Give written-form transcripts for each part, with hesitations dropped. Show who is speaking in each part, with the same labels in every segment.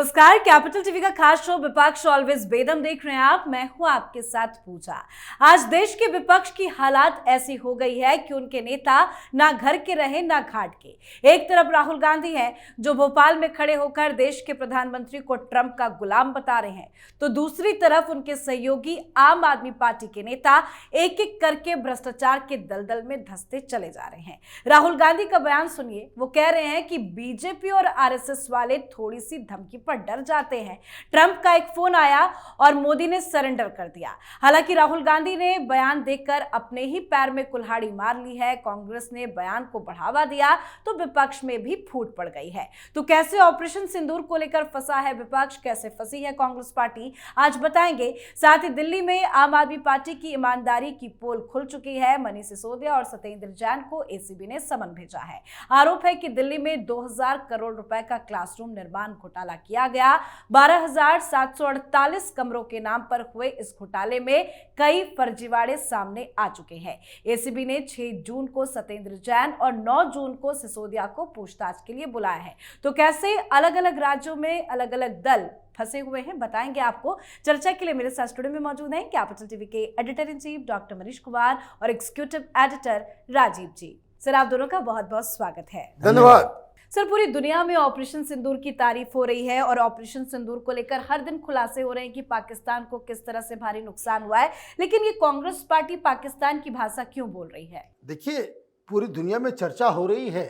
Speaker 1: नमस्कार, capital TV का खास शो विपक्ष ऑलवेज बेदम देख रहे हैं आप। मैं हूं आपके साथ पूजा। आज देश के विपक्ष की हालात ऐसी हो गई है कि उनके नेता ना घर के रहे ना घाट के। एक तरफ राहुल गांधी हैं जो भोपाल में खड़े होकर देश के प्रधानमंत्री को ट्रंप का गुलाम बता रहे हैं, तो दूसरी तरफ उनके सहयोगी आम आदमी पार्टी के नेता एक एक करके भ्रष्टाचार के दलदल में धंसते चले जा रहे हैं। राहुल गांधी का बयान सुनिए। वो कह रहे हैं कि बीजेपी और आरएसएस वाले थोड़ी सी धमकी पर डर जाते हैं। ट्रंप का एक फोन आया और मोदी ने सरेंडर कर दिया। हालांकि राहुल गांधी ने बयान देकर अपने ही पैर में कुल्हाड़ी मार ली है। कांग्रेस ने बयान को बढ़ावा दिया तो विपक्ष में भी फूट पड़ गई है। तो कैसे ऑपरेशन सिंदूर को लेकर फंसा है विपक्ष, कैसे फंसी है कांग्रेस पार्टी, आज बताएंगे। साथ ही दिल्ली में आम आदमी पार्टी की ईमानदारी की पोल खुल चुकी है। मनीष सिसोदिया और सत्येंद्र जैन को एसीबी ने समन भेजा है। आरोप है कि दिल्ली में 2000 करोड़ रुपए का क्लासरूम निर्माण घोटाला किया गया। 12,748 कमरों के नाम पर हुए इस घोटाले में कई फर्जीवाड़े सामने आ चुके हैं। एसीबी ने 6 जून को सत्येंद्र जैन और 9 जून को सिसोदिया को पूछताछ के लिए बुलाया है। तो कैसे अलग अलग राज्यों में अलग अलग दल फंसे हुए हैं, बताएंगे आपको। चर्चा के लिए मेरे साथ स्टूडियो में मौजूद हैं कैपिटल टीवी के editor in chief doctor Manish Kumar और एग्जीक्यूटिव एडिटर राजीव जी। सर, आप दोनों का बहुत बहुत स्वागत है।
Speaker 2: धन्यवाद।
Speaker 1: सर, पूरी दुनिया में ऑपरेशन सिंदूर की तारीफ हो रही है और ऑपरेशन सिंदूर को लेकर हर दिन खुलासे हो रहे हैं कि पाकिस्तान को किस तरह से भारी नुकसान हुआ है, लेकिन ये कांग्रेस पार्टी पाकिस्तान की भाषा क्यों बोल रही है?
Speaker 2: देखिए, पूरी दुनिया में चर्चा हो रही है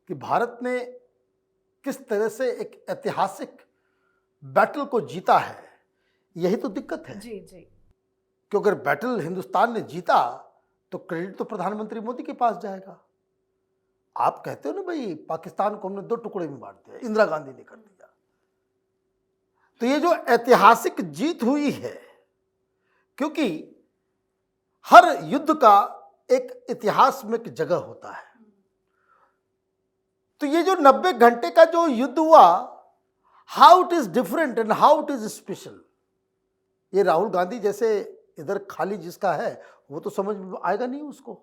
Speaker 2: कि भारत ने किस तरह से एक ऐतिहासिक बैटल को जीता है। यही तो दिक्कत है
Speaker 1: जी जी।
Speaker 2: कि अगर बैटल हिंदुस्तान ने जीता तो क्रेडिट तो प्रधानमंत्री मोदी के पास जाएगा। आप कहते हो ना भाई, पाकिस्तान को हमने 2 टुकड़े में बांट दिया, इंदिरा गांधी ने कर दिया। तो ये जो ऐतिहासिक जीत हुई है, क्योंकि हर युद्ध का एक इतिहास में एक जगह होता है, तो ये जो 90 घंटे का जो युद्ध हुआ, how it is different and how it is special, ये राहुल गांधी जैसे इधर खाली जिसका है वो तो समझ में आएगा नहीं उसको।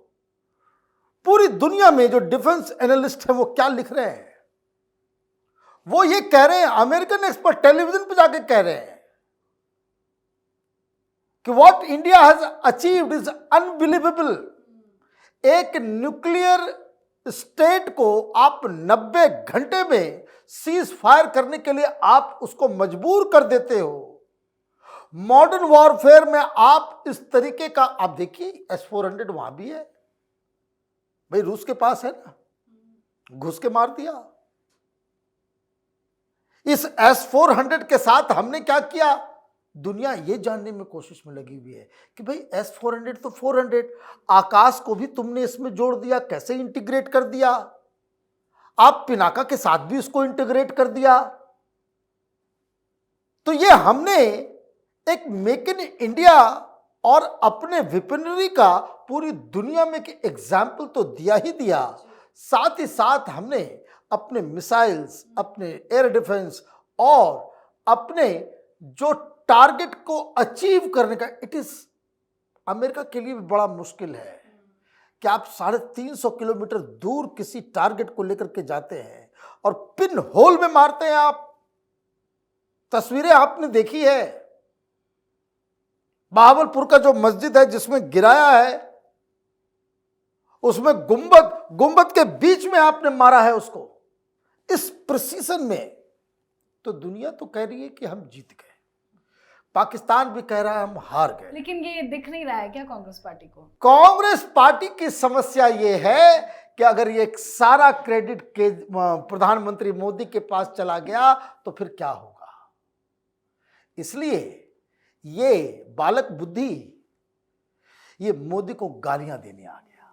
Speaker 2: पूरी दुनिया में जो डिफेंस एनालिस्ट है वो क्या लिख रहे हैं, वो ये कह रहे हैं, अमेरिकन एक्सपर्ट टेलीविजन पे जाके कह रहे हैं कि what India has achieved is unbelievable. एक न्यूक्लियर स्टेट को आप 90 घंटे में सीज फायर करने के लिए आप उसको मजबूर कर देते हो। मॉडर्न वॉरफेयर में आप इस तरीके का, आप देखिए S-400 वहां भी है भाई, रूस के पास है ना, घुस के मार दिया। इस S-400 के साथ हमने क्या किया, दुनिया ये जानने में कोशिश में लगी हुई है कि भाई S-400 तो 400, आकाश को भी तुमने इसमें जोड़ दिया, कैसे इंटीग्रेट कर दिया। आप पिनाका के साथ भी उसको इंटीग्रेट कर दिया। तो ये हमने एक मेक इन इंडिया और अपने वेपनरी का पूरी दुनिया में एक एग्जाम्पल तो दिया ही दिया, साथ ही साथ हमने अपने मिसाइल्स, अपने एयर डिफेंस और अपने जो टारगेट को अचीव करने का, इट इज अमेरिका के लिए भी बड़ा मुश्किल है कि आप 350 किलोमीटर दूर किसी टारगेट को लेकर के जाते हैं और पिन होल में मारते हैं। आप तस्वीरें आपने देखी है, बहावलपुर का जो मस्जिद है जिसमें गिराया है, उसमें गुंबद के बीच में आपने मारा है उसको, इस प्रिसीजन में। तो दुनिया तो कह रही है कि हम जीत गए, पाकिस्तान भी कह रहा है हम हार गए।
Speaker 1: लेकिन ये दिख नहीं रहा है क्या कांग्रेस पार्टी को?
Speaker 2: कांग्रेस पार्टी की समस्या ये है कि अगर ये सारा क्रेडिट के प्रधानमंत्री मोदी के पास चला गया तो फिर क्या होगा। इसलिए ये बालक बुद्धि, ये मोदी को गालियां देने आ गया।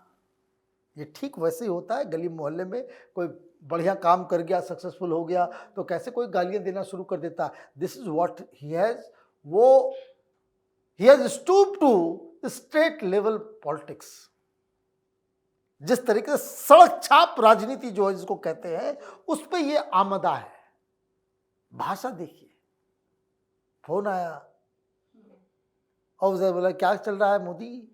Speaker 2: ये ठीक वैसे ही होता है, गली मोहल्ले में कोई बढ़िया काम कर गया, सक्सेसफुल हो गया, तो कैसे कोई गालियां देना शुरू कर देता। This is what he has stoop to state level politics. जिस तरीके से सड़क छाप राजनीति जो है जिसको कहते हैं, उस पर ये आमदा है। भाषा देखिए, फोन आया और उधर बोला क्या चल रहा है मोदी,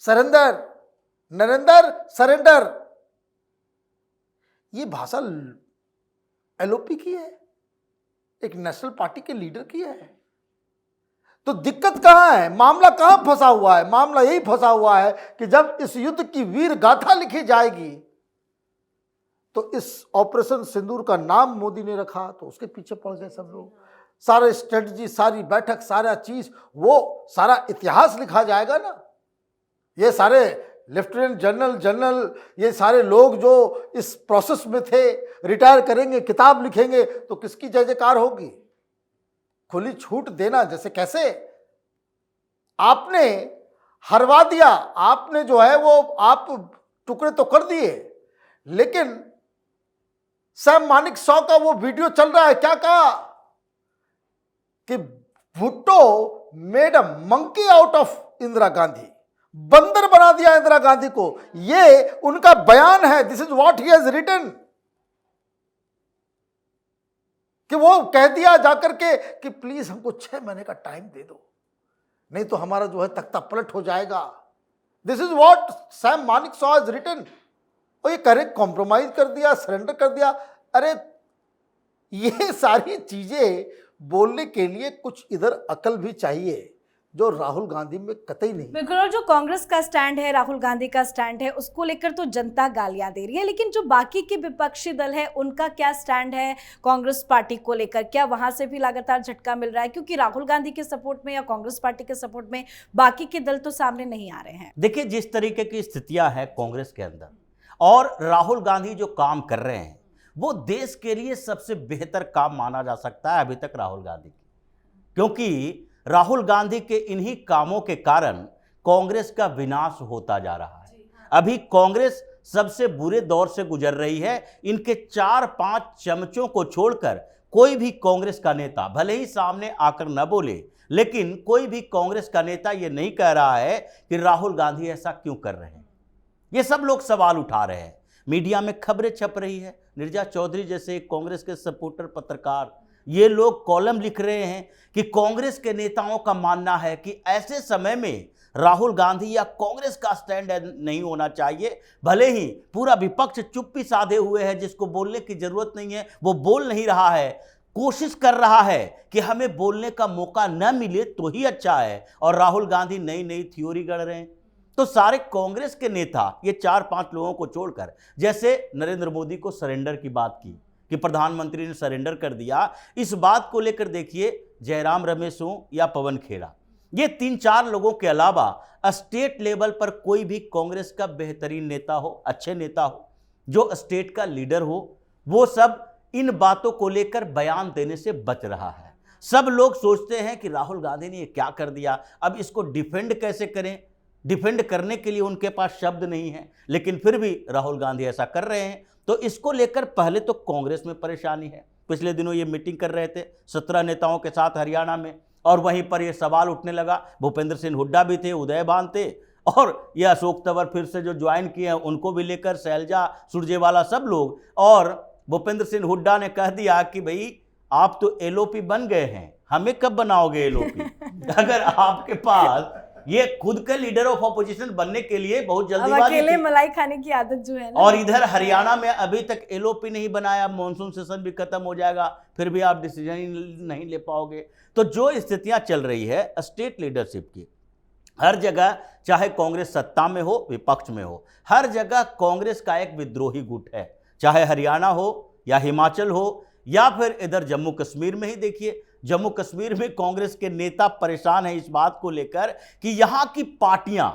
Speaker 2: सरेंडर, नरेंद्र सरेंडर। ये भाषा एलओपी की है, एक नेशनल पार्टी के लीडर की है। तो दिक्कत कहां है, मामला कहां फंसा हुआ है? मामला यही फंसा हुआ है कि जब इस युद्ध की वीर गाथा लिखी जाएगी तो इस ऑपरेशन सिंदूर का नाम मोदी ने रखा तो उसके पीछे पड़ गए सब लोग। सारे स्ट्रेटजी, सारी बैठक, सारा चीज, वो सारा इतिहास लिखा जाएगा ना। ये सारे लेफ्टिनेंट जनरल, जनरल, ये सारे लोग जो इस प्रोसेस में थे, रिटायर करेंगे, किताब लिखेंगे तो किसकी जय जयकार होगी? खुली छूट देना जैसे कैसे? आपने हरवा दिया, आपने जो है वो आप टुकड़े तो कर दिए, लेकिन सैम मानेकशॉ का वो वीडियो चल रहा है, क्या कहा कि Bhutto made a monkey out of Indira Gandhi, बंदर बना दिया इंदिरा गांधी को। ये उनका बयान है, this is what he has written. कि वो कह दिया जाकर के कि प्लीज हमको 6 महीने का टाइम दे दो, नहीं तो हमारा जो है तख्ता पलट हो जाएगा। This is what Sam Manekshaw has written. और ये करे कॉम्प्रोमाइज कर दिया, सरेंडर कर दिया। अरे ये सारी चीजें बोलने के लिए कुछ इधर अकल भी चाहिए, जो राहुल गांधी में कतई नहीं।
Speaker 1: बिल्कुल, और जो कांग्रेस का स्टैंड है, राहुल गांधी का स्टैंड है, उसको लेकर तो जनता गालियां दे रही है, लेकिन जो बाकी के विपक्षी दल है उनका क्या स्टैंड है कांग्रेस पार्टी को लेकर? क्या वहां से भी लगातार झटका मिल रहा है? क्योंकि राहुल गांधी के सपोर्ट में या कांग्रेस पार्टी के सपोर्ट में बाकी के दल तो सामने नहीं आ रहे हैं।
Speaker 3: देखिए, जिस तरीके की स्थितियां हैं कांग्रेस के अंदर और राहुल गांधी जो काम कर रहे हैं वो देश के लिए सबसे बेहतर काम माना जा सकता है अभी तक राहुल गांधी की, क्योंकि राहुल गांधी के इन्हीं कामों के कारण कांग्रेस का विनाश होता जा रहा है। अभी कांग्रेस सबसे बुरे दौर से गुजर रही है। इनके 4-5 चमचों को छोड़कर कोई भी कांग्रेस का नेता, भले ही सामने आकर न बोले, लेकिन कोई भी कांग्रेस का नेता ये नहीं कह रहा है कि राहुल गांधी ऐसा क्यों कर रहे हैं। ये सब लोग सवाल उठा रहे हैं, मीडिया में खबरें छप रही है। निर्जा चौधरी जैसे कांग्रेस के सपोर्टर पत्रकार, ये लोग कॉलम लिख रहे हैं कि कांग्रेस के नेताओं का मानना है कि ऐसे समय में राहुल गांधी या कांग्रेस का स्टैंड नहीं होना चाहिए। भले ही पूरा विपक्ष चुप्पी साधे हुए है, जिसको बोलने की जरूरत नहीं है वो बोल नहीं रहा है, कोशिश कर रहा है कि हमें बोलने का मौका न मिले तो ही अच्छा है, और राहुल गांधी नई नई थ्योरी गढ़ रहे हैं। तो सारे कांग्रेस के नेता ये 4-5 लोगों को छोड़कर, जैसे नरेंद्र मोदी को सरेंडर की बात की कि प्रधानमंत्री ने सरेंडर कर दिया, इस बात को लेकर देखिए जयराम रमेश हो या पवन खेड़ा, ये 3-4 लोगों के अलावा स्टेट लेवल पर कोई भी कांग्रेस का बेहतरीन नेता हो, अच्छे नेता हो, जो स्टेट का लीडर हो, वो सब इन बातों को लेकर बयान देने से बच रहा है। सब लोग सोचते हैं कि राहुल गांधी ने ये क्या कर दिया, अब इसको डिफेंड कैसे करें। डिफेंड करने के लिए उनके पास शब्द नहीं है, लेकिन फिर भी राहुल गांधी ऐसा कर रहे हैं। तो इसको लेकर पहले तो कांग्रेस में परेशानी है। पिछले दिनों ये मीटिंग कर रहे थे 17 नेताओं के साथ हरियाणा में, और वहीं पर ये सवाल उठने लगा। भूपेंद्र सिंह हुड्डा भी थे, उदयभान थे, और ये अशोक तंवर फिर से जो ज्वाइन किए हैं उनको भी लेकर शैलजा सुरजेवाला सब लोग। और भूपेंद्र सिंह हुड्डा ने कह दिया कि भाई आप तो एलओपी बन गए हैं, हमें कब बनाओगे एलओपी? अगर आपके पास ये खुद के लीडर ऑफ ऑपोजिशन बनने के लिए बहुत जल्दीबाजी,
Speaker 1: अकेले मलाई खाने की आदत जो है ना,
Speaker 3: और इधर हरियाणा में अभी तक एलओपी नहीं बनाया, मॉनसून सेशन भी खत्म हो जाएगा, फिर भी आप डिसीजन नहीं ले पाओगे। तो जो स्थितियां चल रही है स्टेट लीडरशिप की, हर जगह चाहे कांग्रेस सत्ता में हो विपक्ष में हो, हर जगह कांग्रेस का एक विद्रोही गुट है, चाहे हरियाणा हो या हिमाचल हो या फिर इधर जम्मू कश्मीर में ही देखिए। जम्मू कश्मीर में कांग्रेस के नेता परेशान हैं इस बात को लेकर कि यहां की पार्टियां,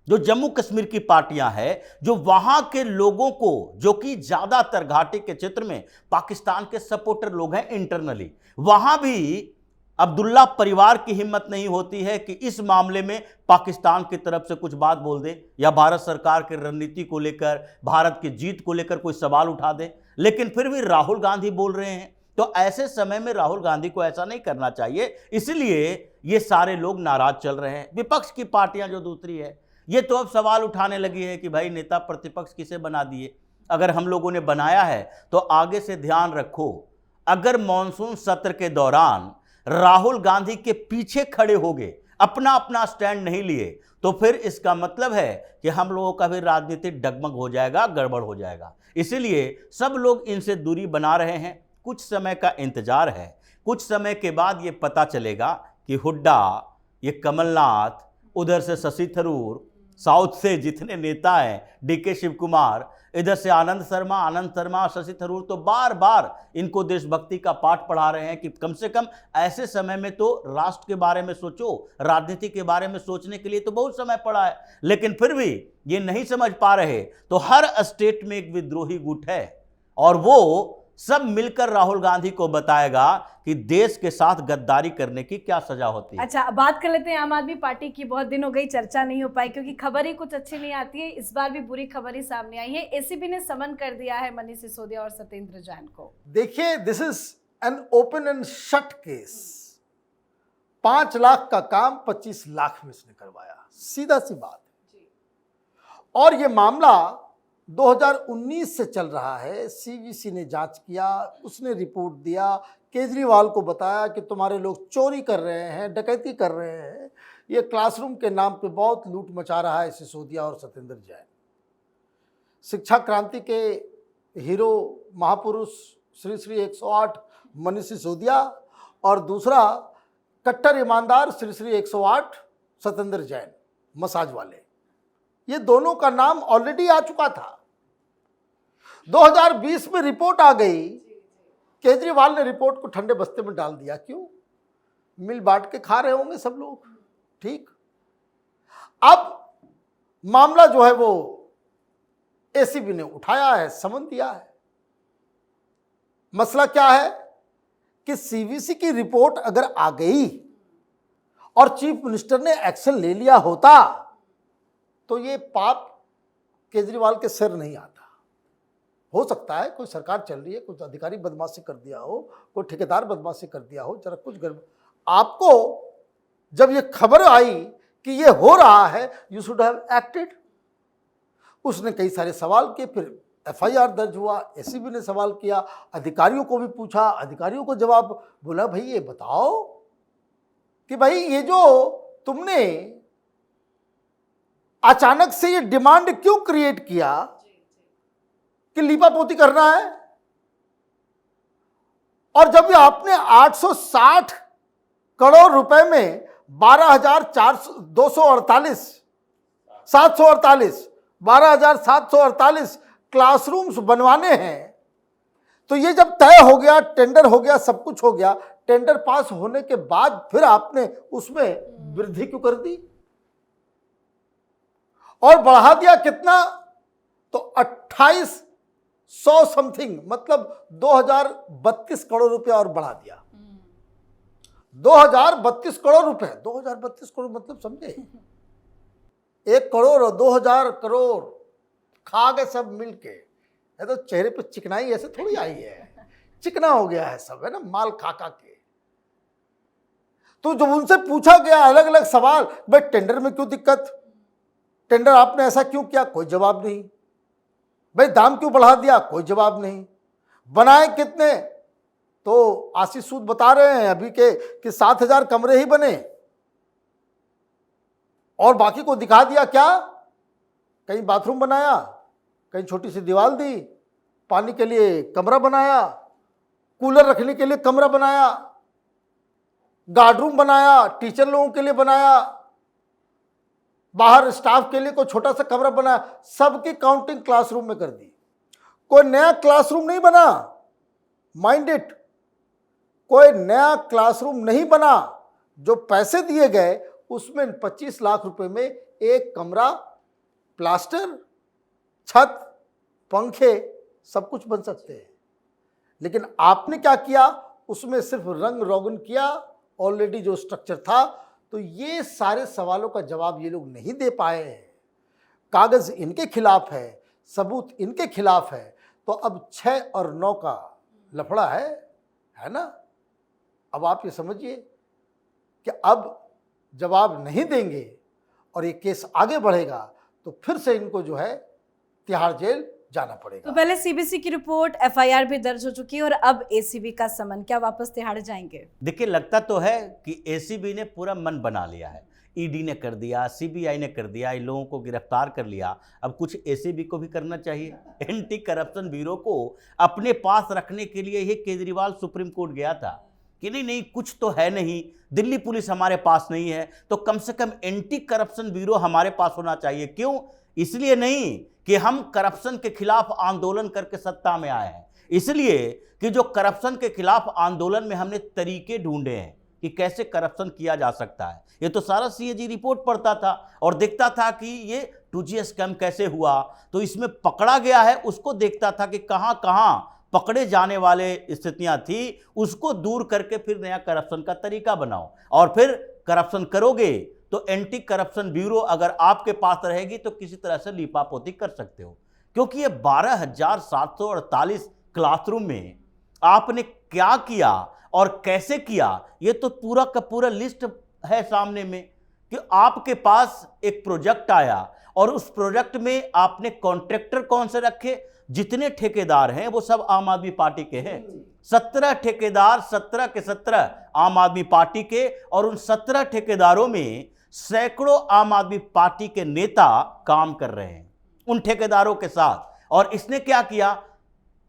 Speaker 3: जो जम्मू कश्मीर की पार्टियां हैं, जो वहां के लोगों को, जो कि ज्यादातर घाटी के क्षेत्र में पाकिस्तान के सपोर्टर लोग हैं इंटरनली, वहां भी अब्दुल्ला परिवार की हिम्मत नहीं होती है कि इस मामले में पाकिस्तान की तरफ से कुछ बात बोल दे या भारत सरकार की रणनीति को लेकर, भारत की जीत को लेकर कोई सवाल उठा दे। लेकिन फिर भी राहुल गांधी बोल रहे हैं। तो ऐसे समय में राहुल गांधी को ऐसा नहीं करना चाहिए, इसलिए ये सारे लोग नाराज चल रहे हैं। विपक्ष की पार्टियां जो दूसरी है, ये तो अब सवाल उठाने लगी है कि भाई नेता प्रतिपक्ष किसे बना दिए। अगर हम लोगों ने बनाया है तो आगे से ध्यान रखो, अगर मॉनसून सत्र के दौरान राहुल गांधी के पीछे खड़े हो गए, अपना अपना स्टैंड नहीं लिए, तो फिर इसका मतलब है कि हम लोगों का भी राजनीतिक डगमग हो जाएगा, गड़बड़ हो जाएगा। इसीलिए सब लोग इनसे दूरी बना रहे हैं। कुछ समय का इंतजार है, कुछ समय के बाद ये पता चलेगा कि हुड्डा, ये कमलनाथ, उधर से शशि थरूर, साउथ से जितने नेता हैं, डीके शिव कुमार, इधर से आनंद शर्मा, शशि थरूर, तो बार बार इनको देशभक्ति का पाठ पढ़ा रहे हैं कि कम से कम ऐसे समय में तो राष्ट्र के बारे में सोचो, राजनीति के बारे में सोचने के लिए तो बहुत समय पड़ा है। लेकिन फिर भी ये नहीं समझ पा रहे। तो हर स्टेट में एक विद्रोही गुट है और वो सब मिलकर राहुल गांधी को बताएगा कि देश के साथ गद्दारी करने की क्या सजा होती है।
Speaker 1: अच्छा, बात कर लेते हैं आम आदमी पार्टी की। बहुत दिन हो गई, चर्चा नहीं हो पाई क्योंकि खबर ही कुछ अच्छी नहीं आती है। इस बार भी बुरी खबर ही सामने आई है। एसीबी ने समन कर दिया है मनीष सिसोदिया और सत्येंद्र जैन को।
Speaker 2: देखिए, this is an open and shut case. 5 lakh का काम 25 लाख में इसने करवाया, सीधा सी बात है। और ये मामला 2019 से चल रहा है। सीवीसी ने जांच किया, उसने रिपोर्ट दिया, केजरीवाल को बताया कि तुम्हारे लोग चोरी कर रहे हैं, डकैती कर रहे हैं, ये क्लासरूम के नाम पे बहुत लूट मचा रहा है सिसोदिया और सत्येंद्र जैन। शिक्षा क्रांति के हीरो महापुरुष श्री श्री 108 मनीष सिसोदिया और दूसरा कट्टर ईमानदार श्री श्री 108 सत्येंद्र जैन, मसाज वाले। ये दोनों का नाम ऑलरेडी आ चुका था। 2020 में रिपोर्ट आ गई, केजरीवाल ने रिपोर्ट को ठंडे बस्ते में डाल दिया। क्यों? मिल बांट के खा रहे होंगे सब लोग, ठीक। अब मामला जो है वो एसीबी ने उठाया है, समन दिया है। मसला क्या है कि सीवीसी की रिपोर्ट अगर आ गई और चीफ मिनिस्टर ने एक्शन ले लिया होता तो ये पाप केजरीवाल के सिर नहीं आता। हो सकता है कोई सरकार चल रही है, कुछ अधिकारी बदमाशी कर दिया हो, कोई ठेकेदार बदमाशी कर दिया हो, जरा कुछ आपको जब ये खबर आई कि ये हो रहा है, यू शुड हैव एक्टेड। उसने कई सारे सवाल किए, फिर एफआईआर दर्ज हुआ, एसीबी ने सवाल किया, अधिकारियों को भी पूछा, अधिकारियों को जवाब बोला, भाई ये बताओ कि भाई ये जो तुमने अचानक से ये डिमांड क्यों क्रिएट किया कि लीपापोती करना है। और जब ये आपने 860 करोड़ रुपए में 12,748 क्लासरूम्स बनवाने हैं, तो ये जब तय हो गया, टेंडर हो गया, सब कुछ हो गया, टेंडर पास होने के बाद फिर आपने उसमें वृद्धि क्यों कर दी और बढ़ा दिया कितना? तो 2800 समथिंग, मतलब 2032 करोड़ रुपया और बढ़ा दिया। 2032 करोड़ रुपए, 2032 करोड़ मतलब समझे, 1 करोड़ और 2000 करोड़ खा गए सब मिलके। ये तो चेहरे पे चिकनाई ऐसे थोड़ी आई है, चिकना हो गया है सब, है ना, माल खा खा के। तो जब उनसे पूछा गया अलग अलग सवाल, भाई टेंडर में क्यों दिक्कत, टेंडर आपने ऐसा क्यों किया, कोई जवाब नहीं। भाई दाम क्यों बढ़ा दिया, कोई जवाब नहीं। बनाए कितने, तो आशीष सूद बता रहे हैं अभी के कि 7000 कमरे ही बने और बाकी को दिखा दिया क्या, कहीं बाथरूम बनाया, कहीं छोटी सी दीवार दी, पानी के लिए कमरा बनाया, कूलर रखने के लिए कमरा बनाया, गार्ड रूम बनाया, टीचर लोगों के लिए बनाया, बाहर स्टाफ के लिए कोई छोटा सा कमरा बनाया, सबकी काउंटिंग क्लासरूम में कर दी। कोई नया क्लासरूम नहीं बना, माइंड इट, कोई नया क्लासरूम नहीं बना। जो पैसे दिए गए उसमें 25 लाख रुपए में एक कमरा, प्लास्टर, छत, पंखे, सब कुछ बन सकते हैं। लेकिन आपने क्या किया, उसमें सिर्फ रंग रोगन किया, ऑलरेडी जो स्ट्रक्चर था। तो ये सारे सवालों का जवाब ये लोग नहीं दे पाए हैं। कागज इनके खिलाफ है, सबूत इनके खिलाफ है। तो अब 6 और 9 का लफड़ा है ना। अब आप ये समझिए कि अब जवाब नहीं देंगे और ये केस आगे बढ़ेगा तो फिर से इनको जो है तिहाड़ जेल जाना पड़ेगा।
Speaker 1: तो पहले सीबीसी की रिपोर्ट, एफआईआर भी दर्ज हो चुकी है और अब एसीबी का समन, क्या वापस तिहाड़ जाएंगे?
Speaker 3: देखिए, लगता तो है कि एसीबी ने पूरा मन बना लिया है। ईडी ने कर दिया, सीबीआई ने कर दिया, इन लोगों को गिरफ्तार कर लिया, अब कुछ एसीबी को भी करना चाहिए। एंटी करप्शन ब्यूरो को अपने पास रखने के लिए ही केजरीवाल सुप्रीम कोर्ट गया था कि नहीं कुछ तो है नहीं, दिल्ली पुलिस हमारे पास नहीं है, तो कम से कम एंटी करप्शन ब्यूरो हमारे पास होना चाहिए। क्यों? इसलिए नहीं कि हम करप्शन के खिलाफ आंदोलन करके सत्ता में आए हैं, इसलिए कि जो करप्शन के खिलाफ आंदोलन में हमने तरीके ढूंढे हैं कि कैसे करप्शन किया जा सकता है। ये तो सारा सीएजी रिपोर्ट पढ़ता था और देखता था कि ये 2G स्कैम कैसे हुआ, तो इसमें पकड़ा गया है उसको देखता था कि कहां कहां पकड़े जाने वाले स्थितियां थी, उसको दूर करके फिर नया करप्शन का तरीका बनाओ। और फिर करप्शन करोगे तो एंटी करप्शन ब्यूरो अगर आपके पास रहेगी तो किसी तरह से लीपापोती कर सकते हो। क्योंकि ये 12,748 क्लासरूम में आपने क्या किया और कैसे किया, ये तो पूरा का पूरा लिस्ट है सामने में। कि आपके पास एक प्रोजेक्ट आया और उस प्रोजेक्ट में आपने कॉन्ट्रैक्टर कौन से रखे, जितने ठेकेदार हैं वो सब आम आदमी पार्टी के हैं। 17 ठेकेदार, 17 के 17 आम आदमी पार्टी के, और उन 17 ठेकेदारों में सैकड़ों आम आदमी पार्टी के नेता काम कर रहे हैं उन ठेकेदारों के साथ। और इसने क्या किया,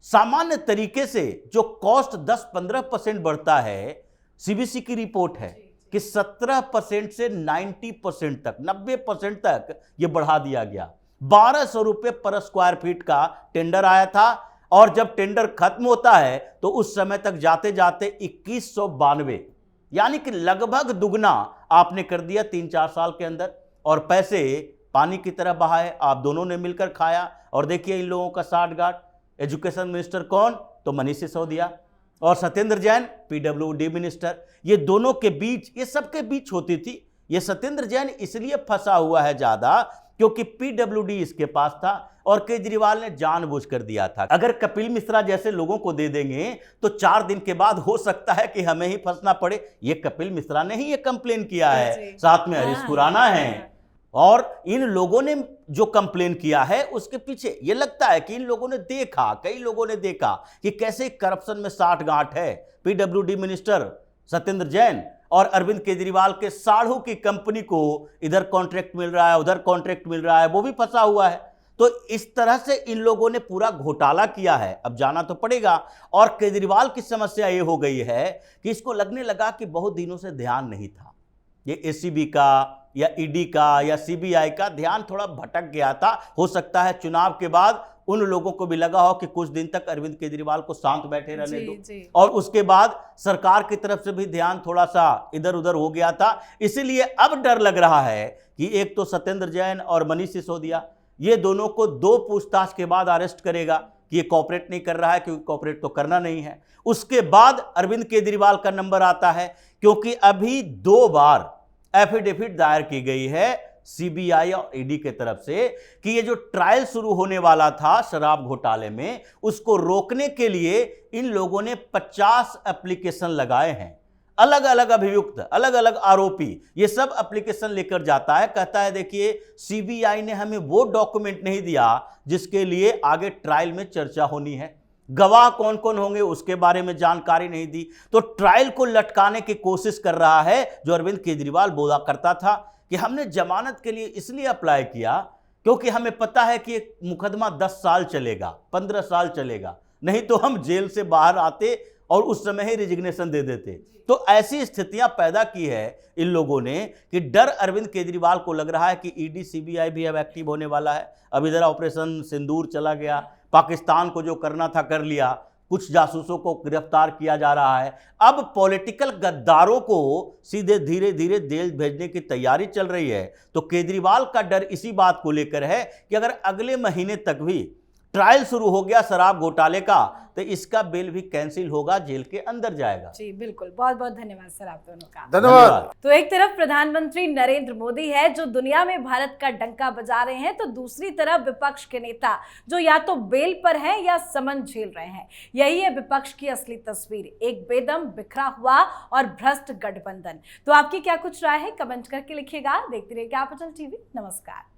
Speaker 3: सामान्य तरीके से जो कॉस्ट 10-15% बढ़ता है, सीबीसी की रिपोर्ट है कि 17% से 90% तक, 90% तक ये बढ़ा दिया गया। 1200 रुपये पर स्क्वायर फीट का टेंडर आया था और जब टेंडर खत्म होता है तो उस समय तक जाते जाते 2192, यानी कि लगभग दुगना आपने कर दिया 3-4 साल के अंदर। और पैसे पानी की तरह बहाए, आप दोनों ने मिलकर खाया। और देखिए इन लोगों का साठगांठ, एजुकेशन मिनिस्टर कौन, तो मनीष सिसोदिया, और सत्येंद्र जैन पीडब्ल्यूडी मिनिस्टर। ये दोनों के बीच, ये सबके बीच होती थी। ये सत्येंद्र जैन इसलिए फंसा हुआ है ज्यादा क्योंकि पीडब्ल्यूडी इसके पास था और केजरीवाल ने जानबूझकर दिया था। अगर कपिल मिश्रा जैसे लोगों को दे देंगे तो 4 दिन के बाद हो सकता है कि हमें ही फंसना पड़े। ये कपिल मिश्रा ने ही ये कंप्लेन किया है, साथ में हरीश खुराना है। और इन लोगों ने जो कंप्लेन किया है उसके पीछे ये लगता है कि इन लोगों ने देखा, कई लोगों ने देखा कि कैसे करप्शन में साठगांठ है। पीडब्ल्यूडी मिनिस्टर सत्येंद्र जैन और अरविंद केजरीवाल के साढ़ू की कंपनी को इधर कॉन्ट्रैक्ट मिल रहा है, उधर कॉन्ट्रैक्ट मिल रहा है, वो भी फंसा हुआ है। तो इस तरह से इन लोगों ने पूरा घोटाला किया है। अब जाना तो पड़ेगा। और केजरीवाल की समस्या ये हो गई है कि इसको लगने लगा कि बहुत दिनों से ध्यान नहीं था, ये एसीबी का या ईडी का या सीबीआई का ध्यान थोड़ा भटक गया था। हो सकता है चुनाव के बाद उन लोगों को भी लगा हो कि कुछ दिन तक अरविंद केजरीवाल को शांत बैठे रहने दो, और उसके बाद सरकार की तरफ से भी ध्यान थोड़ा सा इधर उधर हो गया था। इसीलिए अब डर लग रहा है कि एक तो सत्येंद्र जैन और मनीष सिसोदिया, ये दोनों को 2 पूछताछ के बाद अरेस्ट करेगा कि ये कॉपरेट नहीं कर रहा है, क्योंकि कॉपरेट तो करना नहीं है। उसके बाद अरविंद केजरीवाल का नंबर आता है, क्योंकि अभी 2 बार एफिडेविट दायर की गई है सीबीआई और ईडी के तरफ से कि ये जो ट्रायल शुरू होने वाला था शराब घोटाले में, उसको रोकने के लिए इन लोगों ने 50 एप्लीकेशन लगाए हैं। अलग अलग अभियुक्त, अलग अलग आरोपी, ये सब एप्लीकेशन लेकर जाता है, कहता है देखिए सीबीआई ने हमें वो डॉक्यूमेंट नहीं दिया जिसके लिए आगे ट्रायल में चर्चा होनी है, गवाह कौन कौन होंगे उसके बारे में जानकारी नहीं दी। तो ट्रायल को लटकाने की कोशिश कर रहा है। जो अरविंद केजरीवाल बोला करता था कि हमने जमानत के लिए इसलिए अप्लाई किया क्योंकि हमें पता है कि एक मुकदमा 10 साल चलेगा, 15 साल चलेगा, नहीं तो हम जेल से बाहर आते और उस समय ही रिजिग्नेशन दे देते। तो ऐसी स्थितियां पैदा की है इन लोगों ने कि डर अरविंद केजरीवाल को लग रहा है कि ईडी सीबीआई भी अब एक्टिव होने वाला है। अब इधर ऑपरेशन सिंदूर चला गया, पाकिस्तान को जो करना था कर लिया, कुछ जासूसों को गिरफ्तार किया जा रहा है। अब पॉलिटिकल गद्दारों को सीधे धीरे धीरे जेल भेजने की तैयारी चल रही है। तो केजरीवाल का डर इसी बात को लेकर है कि अगर अगले महीने तक भी ट्रायल शुरू हो गया शराब घोटाले का, तो इसका बेल भी कैंसिल होगा, जेल के अंदर जाएगा।
Speaker 1: जी बिल्कुल, बहुत बहुत धन्यवाद सर आप दोनों का।
Speaker 2: धन्यवाद।
Speaker 1: तो एक तरफ प्रधानमंत्री नरेंद्र मोदी है जो दुनिया में भारत का डंका बजा रहे हैं, तो दूसरी तरफ विपक्ष के नेता जो या तो बेल पर हैं या समन झेल रहे हैं। यही है विपक्ष की असली तस्वीर, एक बेदम बिखरा हुआ और भ्रष्ट गठबंधन। तो आपकी क्या कुछ राय है, कमेंट करके लिखिएगा। देखते रहिए कैपिटल टीवी। नमस्कार।